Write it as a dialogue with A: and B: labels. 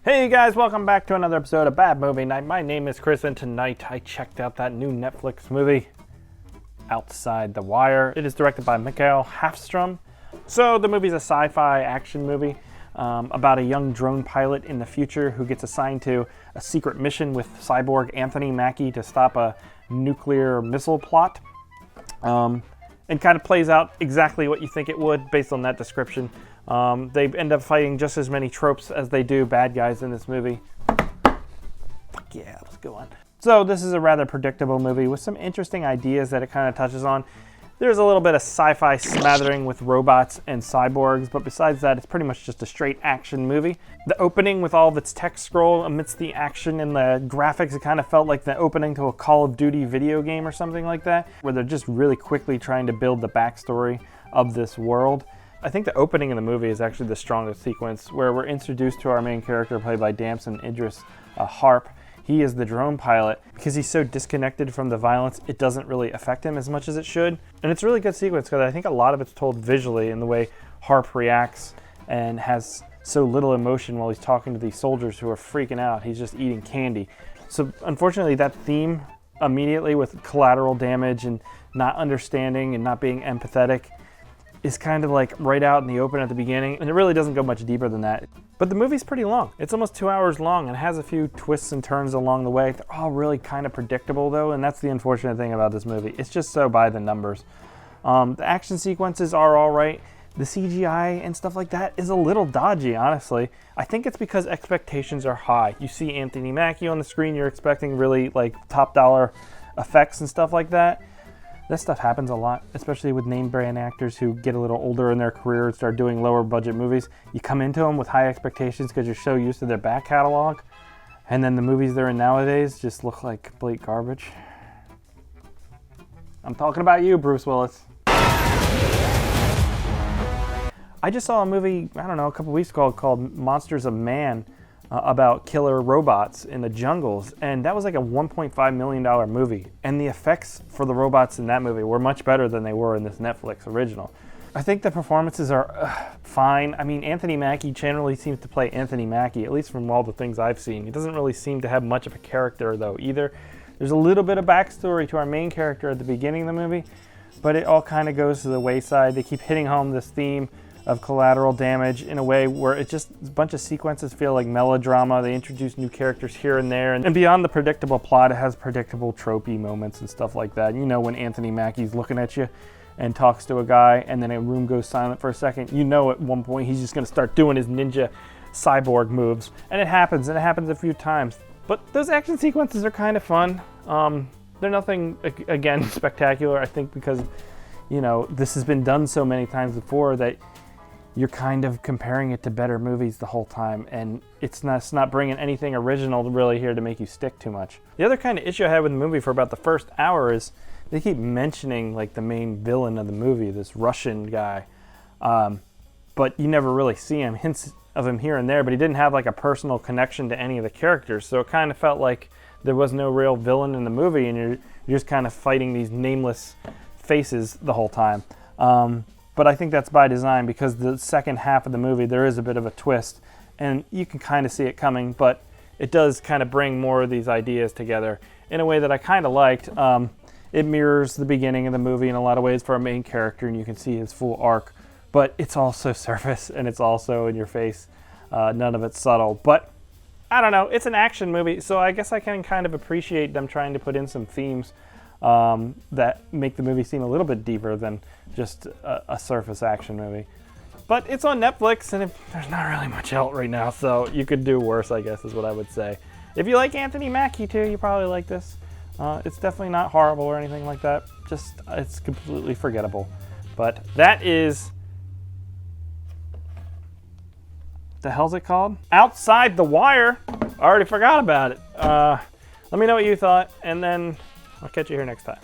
A: Hey guys, welcome back to another episode of Bad Movie Night. My name is Chris, and tonight I checked out that new Netflix movie, Outside the Wire. It is directed by Mikael Håfström. So the movie's a sci-fi action movie about a young drone pilot in the future who gets assigned to a secret mission with cyborg Anthony Mackie to stop a nuclear missile plot. And kind of plays out exactly what you think it would based on that description. They end up fighting just as many tropes as they do bad guys in this movie. Fuck yeah, let's go on. So this is a rather predictable movie with some interesting ideas that it kind of touches on. There's a little bit of sci-fi smattering with robots and cyborgs, but besides that, it's pretty much just a straight action movie. The opening with all of its text scroll amidst the action and the graphics, it kind of felt like the opening to a Call of Duty video game or something like that, where they're just really quickly trying to build the backstory of this world. I think the opening of the movie is actually the strongest sequence, where we're introduced to our main character played by Damson Idris Harp. He is the drone pilot. Because he's so disconnected from the violence, it doesn't really affect him as much as it should. And it's a really good sequence because I think a lot of it's told visually in the way Harp reacts and has so little emotion while he's talking to these soldiers who are freaking out. He's just eating candy. So unfortunately, that theme immediately with collateral damage and not understanding and not being empathetic is kind of like right out in the open at the beginning, and it really doesn't go much deeper than that. But the movie's pretty long. It's almost 2 hours long and has a few twists and turns along the way. They're all really kind of predictable though, and that's the unfortunate thing about this movie. It's just so by the numbers. The action sequences are all right. The CGI and stuff like that is a little dodgy, honestly. I think it's because expectations are high. You see Anthony Mackie on the screen, you're expecting really like top dollar effects and stuff like that. This stuff happens a lot, especially with name brand actors who get a little older in their career and start doing lower budget movies. You come into them with high expectations because you're so used to their back catalog, and then the movies they're in nowadays just look like complete garbage. I'm talking about you, Bruce Willis. I just saw a movie, I don't know, a couple weeks ago called Monsters of Man, about killer robots in the jungles, and that was like a $1.5 million movie, and the effects for the robots in that movie were much better than they were in this Netflix original. I think the performances are fine. I mean, Anthony Mackie generally seems to play Anthony Mackie, at least from all the things I've seen. He doesn't really seem to have much of a character though either. There's a little bit of backstory to our main character at the beginning of the movie, but it all kind of goes to the wayside. They keep hitting home this theme of collateral damage in a way where it just, a bunch of sequences feel like melodrama. They introduce new characters here and there, and beyond the predictable plot, it has predictable tropey moments and stuff like that. You know, when Anthony Mackie's looking at you and talks to a guy and then a room goes silent for a second, you know at one point he's just going to start doing his ninja cyborg moves, and it happens a few times. But those action sequences are kind of fun. They're nothing, again, spectacular, I think, because, you know, this has been done so many times before that you're kind of comparing it to better movies the whole time, and it's not bringing anything original really here to make you stick too much. The other kind of issue I had with the movie for about the first hour is they keep mentioning like the main villain of the movie, this Russian guy, but you never really see him, hints of him here and there, but he didn't have like a personal connection to any of the characters, so it kind of felt like there was no real villain in the movie, and you're just kind of fighting these nameless faces the whole time. But I think that's by design, because the second half of the movie, there is a bit of a twist, and you can kind of see it coming, but it does kind of bring more of these ideas together in a way that I kind of liked. It mirrors the beginning of the movie in a lot of ways for our main character, and you can see his full arc, but it's also surface, and it's also in your face. None of it's subtle, but I don't know, it's an action movie, so I guess I can kind of appreciate them trying to put in some themes that make the movie seem a little bit deeper than just a surface action movie. But it's on Netflix, and there's not really much out right now, so you could do worse, I guess, is what I would say. If you like Anthony Mackie too, you probably like this. It's definitely not horrible or anything like that. Just, it's completely forgettable. But that is, the hell's it called? Outside the Wire. I already forgot about it. Let me know what you thought, and then I'll catch you here next time.